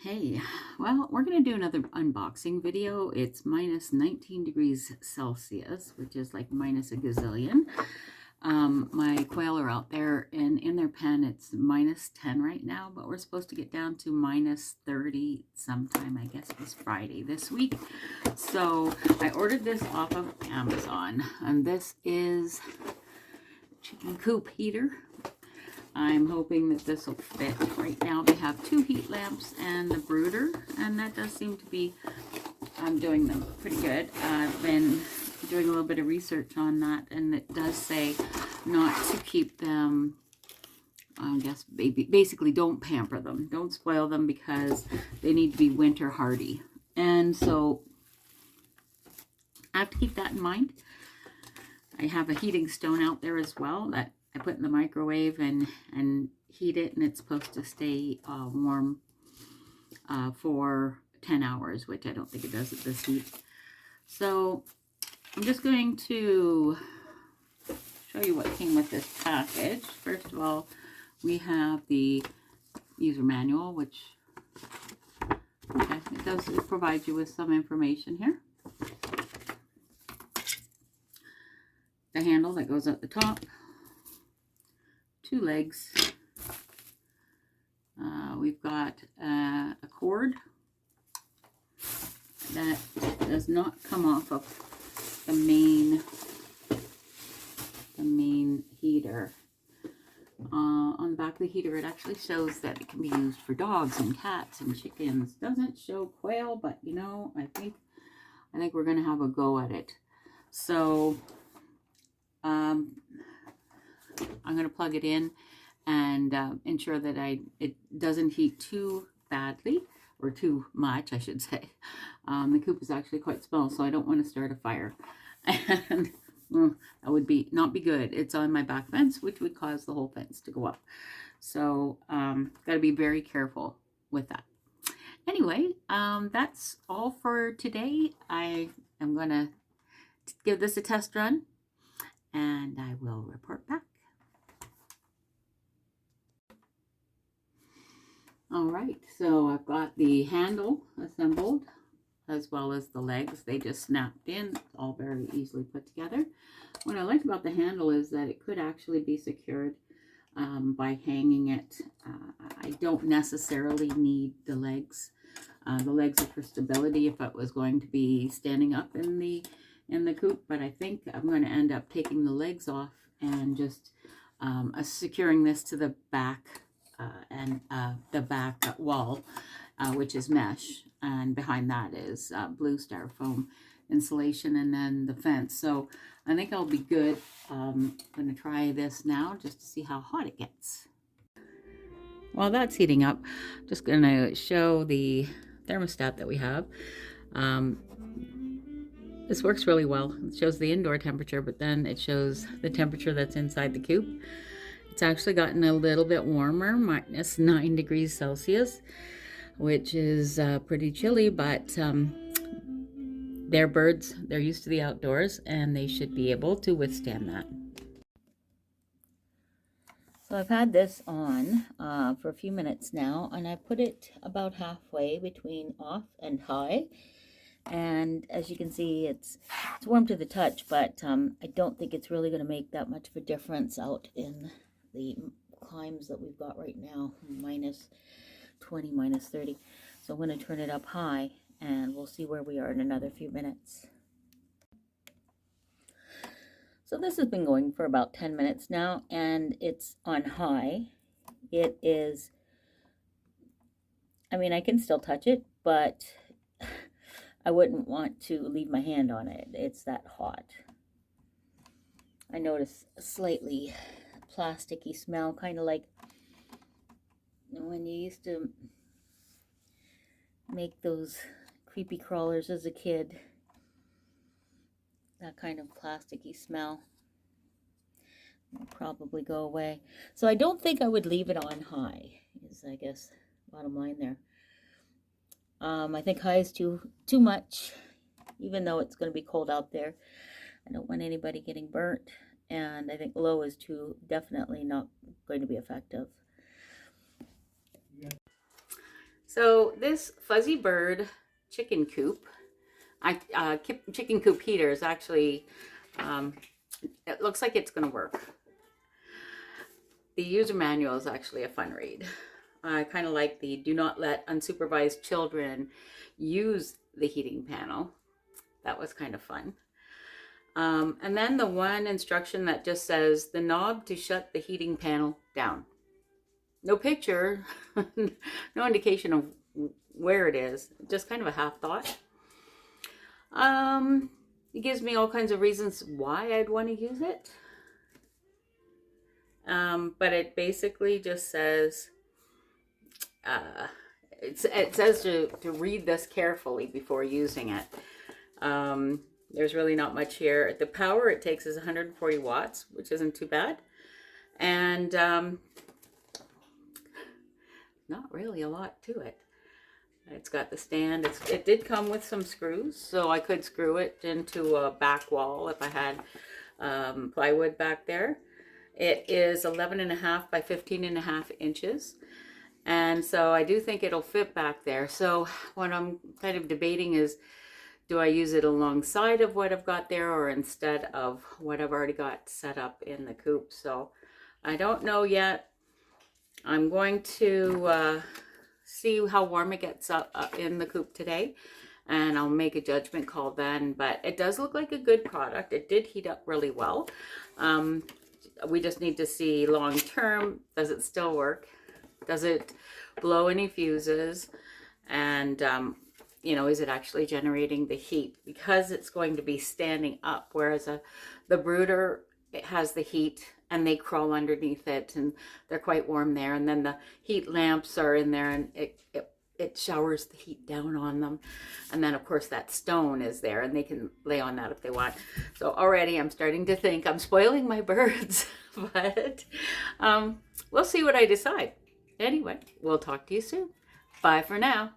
Hey, well, we're going to do another unboxing video. It's minus 19 degrees Celsius, which is like minus a gazillion. My quail are out there, and in their pen, it's minus 10 right now, but we're supposed to get down to minus 30 sometime. I guess it was Friday this week. So I ordered this off of Amazon, and this is chicken coop heater. I'm hoping that this will fit. Right now they have 2 heat lamps and the brooder, and that does seem to be doing them pretty good. I've been doing a little bit of research on that, and it does say not to keep them, I guess, basically don't pamper them. Don't spoil them because they need to be winter hardy. And so I have to keep that in mind. I have a heating stone out there as well that I put in the microwave and heat it, and it's supposed to stay warm for 10 hours, which I don't think it does at this heat. So I'm just going to show you what came with this package. First of all, we have the user manual, which it provides you with some information here. The handle that goes at the top. 2 legs. We've got a cord that does not come off of the main heater. On the back of the heater, it actually shows that it can be used for dogs and cats and chickens. Doesn't show quail, but you know, I think we're gonna have a go at it. So I'm going to plug it in and ensure that it doesn't heat too badly, or too much, I should say. The coop is actually quite small, so I don't want to start a fire. And that would not be good. It's on my back fence, which would cause the whole fence to go up. So got to be very careful with that. Anyway, that's all for today. I am going to give this a test run, and I will report back. All right, so I've got the handle assembled as well as the legs. They just snapped in, all very easily put together. What I like about the handle is that it could actually be secured by hanging it. I don't necessarily need the legs. The legs are for stability if it was going to be standing up in the coop, but I think I'm going to end up taking the legs off and just securing this to the back and the back wall, which is mesh, and behind that is blue styrofoam insulation, and then the fence. So I think I'll be good. I'm going to try this now just to see how hot it gets. While that's heating up, just going to show the thermostat that we have. This works really well. It shows the indoor temperature, but then it shows the temperature that's inside the coop. It's actually gotten a little bit warmer, minus 9 degrees Celsius, which is pretty chilly, but they're birds. They're used to the outdoors, and they should be able to withstand that. So I've had this on for a few minutes now, and I put it about halfway between off and high. And as you can see, it's warm to the touch, but I don't think it's really going to make that much of a difference out in the climbs that we've got right now, minus 20, minus 30. So I'm going to turn it up high, and we'll see where we are in another few minutes. So this has been going for about 10 minutes now, and it's on high. It is, I mean, I can still touch it, but I wouldn't want to leave my hand on it. It's that hot. I notice a slightly plasticky smell, kind of like when you used to make those creepy crawlers as a kid. That kind of plasticky smell will probably go away. So I don't think I would leave it on high, is I guess bottom line there. I think high is too much, even though it's going to be cold out there. I don't want anybody getting burnt, and I think low is definitely not going to be effective. So this fuzzy bird chicken coop, chicken coop heater is actually, it looks like it's going to work. The user manual is actually a fun read. I kind of like the do not let unsupervised children use the heating panel. That was kind of fun. And then the one instruction that just says the knob to shut the heating panel down. No picture, no indication of where it is, just kind of a half thought. It gives me all kinds of reasons why I'd want to use it. But it basically just says, it says to read this carefully before using it. There's really not much here. The power it takes is 140 watts, which isn't too bad. And not really a lot to it. It's got the stand. It did come with some screws, so I could screw it into a back wall if I had plywood back there. It is 11.5 by 15.5 inches. And so I do think it'll fit back there. So what I'm kind of debating is, do I use it alongside of what I've got there or instead of what I've already got set up in the coop? So I don't know yet. I'm going to see how warm it gets up in the coop today, and I'll make a judgment call then. But it does look like a good product. It did heat up really well. We just need to see long term, does it still work? Does it blow any fuses? And you know, is it actually generating the heat? Because it's going to be standing up, whereas the brooder, it has the heat and they crawl underneath it and they're quite warm there. And then the heat lamps are in there and it showers the heat down on them. And then of course that stone is there and they can lay on that if they want. So already I'm starting to think I'm spoiling my birds, but we'll see what I decide. Anyway, we'll talk to you soon. Bye for now.